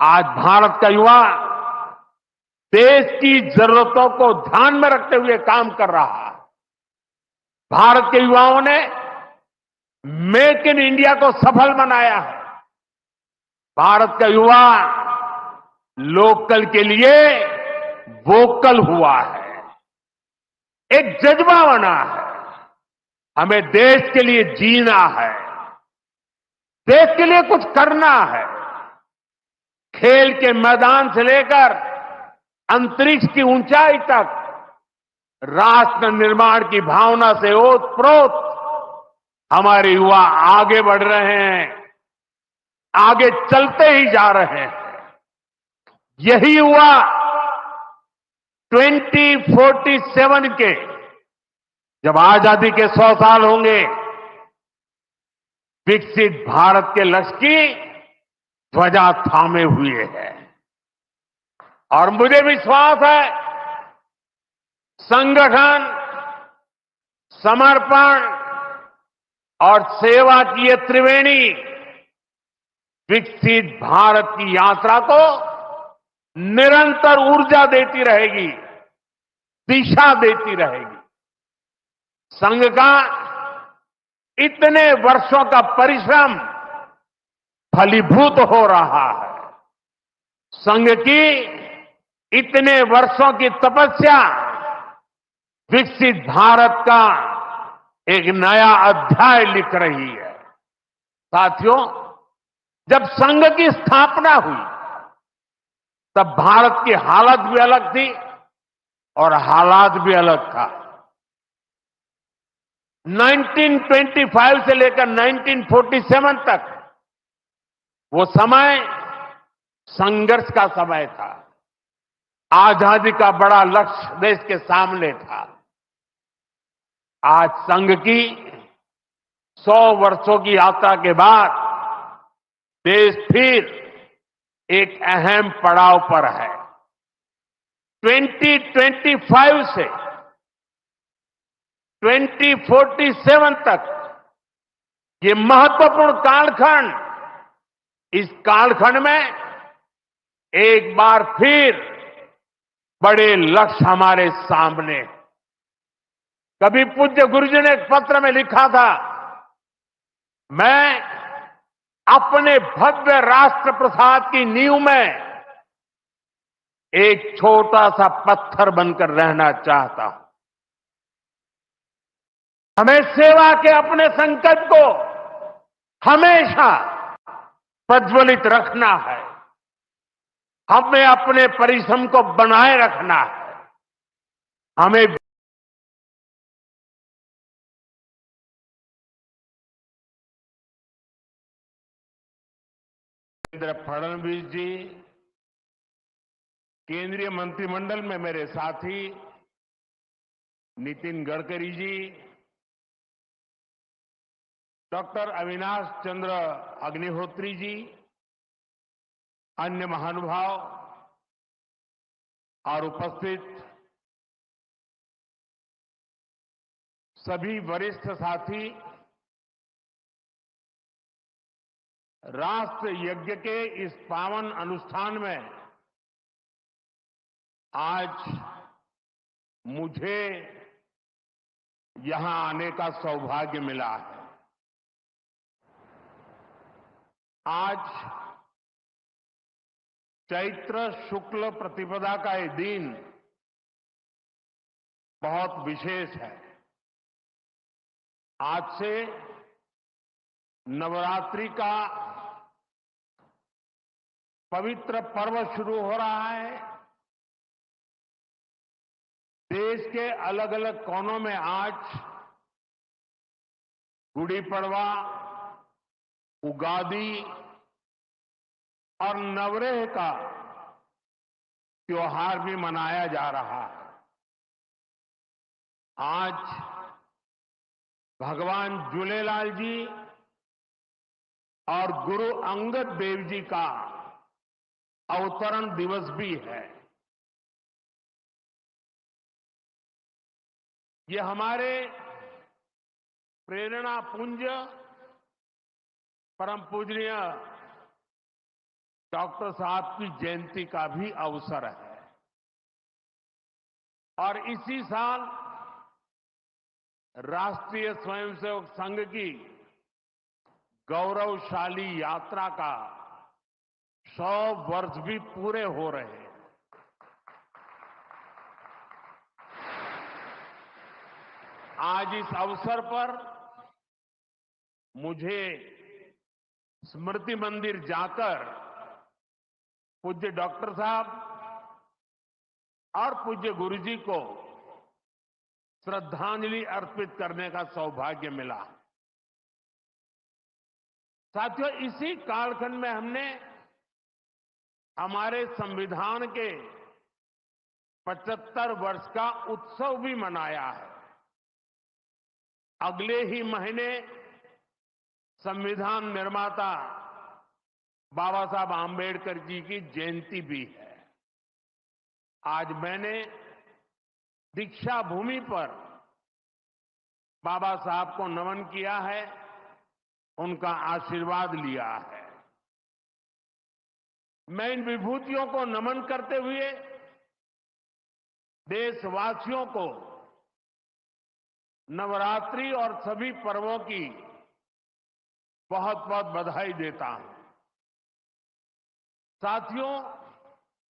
आज भारत का युवा देश की जरूरतों को ध्यान में रखते हुए काम कर रहा है। भारत के युवाओं ने मेक इन इंडिया को सफल बनाया है। भारत का युवा लोकल के लिए वोकल हुआ है। एक जज्बा बना है। हमें देश के लिए जीना है, देश के लिए कुछ करना है। खेल के मैदान से लेकर अंतरिक्ष की ऊंचाई तक राष्ट्र निर्माण की भावना से ओतप्रोत हमारे युवा आगे बढ़ रहे हैं, आगे चलते ही जा रहे हैं। यही युवा 2047 के जब आजादी के 100 साल होंगे, विकसित भारत के लक्ष्य की ध्वजा थामे हुए है। और मुझे विश्वास है, संगठन, समर्पण और सेवा की ये त्रिवेणी विकसित भारत की यात्रा को निरंतर ऊर्जा देती रहेगी, दिशा देती रहेगी। संघ का इतने वर्षों का परिश्रम फलीभूत हो रहा है। संघ की इतने वर्षों की तपस्या विकसित भारत का एक नया अध्याय लिख रही है। साथियों, जब संघ की स्थापना हुई तब भारत की हालत भी अलग थी और हालात भी अलग था। 1925 से लेकर 1947 तक वो समय संघर्ष का समय था। आजादी का बड़ा लक्ष्य देश के सामने था। आज संघ की 100 वर्षों की यात्रा के बाद देश फिर एक अहम पड़ाव पर है। 2025 से 2047 तक ये महत्वपूर्ण कालखंड, इस कालखंड में एक बार फिर बड़े लक्ष्य हमारे सामने। कभी पूज्य गुरुजी ने एक पत्र में लिखा था, मैं अपने भव्य राष्ट्र प्रसाद की नींव में एक छोटा सा पत्थर बनकर रहना चाहता हूं। हमें सेवा के अपने संकल्प को हमेशा प्रज्वलित रखना है। हमें अपने परिश्रम को बनाए रखना है। हमें देवेंद्र फडणवीस जी, केंद्रीय मंत्रिमंडल में मेरे साथी नितिन गडकरी जी, डॉक्टर अविनाश चंद्र अग्निहोत्री जी, अन्य महानुभाव और उपस्थित सभी वरिष्ठ साथी, राष्ट्र यज्ञ के इस पावन अनुष्ठान में आज मुझे यहां आने का सौभाग्य मिला है। आज चैत्र शुक्ल प्रतिपदा का ये दिन बहुत विशेष है। आज से नवरात्रि का पवित्र पर्व शुरू हो रहा है। देश के अलग अलग कोनों में आज गुड़ी पड़वा, उगादी और नवरेह का त्योहार भी मनाया जा रहा है। आज भगवान झूलेलाल जी और गुरु अंगद देव जी का अवतरण दिवस भी है। ये हमारे प्रेरणा पुंज परम पूजनीय डॉक्टर साहब की जयंती का भी अवसर है और इसी साल राष्ट्रीय स्वयंसेवक संघ की गौरवशाली यात्रा का 100 वर्ष भी पूरे हो रहे हैं। आज इस अवसर पर मुझे स्मृति मंदिर जाकर पूज्य डॉक्टर साहब और पूज्य गुरुजी को श्रद्धांजलि अर्पित करने का सौभाग्य मिला। साथियों, इसी कालखंड में हमने हमारे संविधान के 75 वर्ष का उत्सव भी मनाया है। अगले ही महीने संविधान निर्माता बाबा साहब आंबेडकर जी की जयंती भी है। आज मैंने दीक्षा भूमि पर बाबा साहब को नमन किया है, उनका आशीर्वाद लिया है। मैं इन विभूतियों को नमन करते हुए देशवासियों को नवरात्रि और सभी पर्वों की बहुत बहुत बधाई देता हूं। साथियों,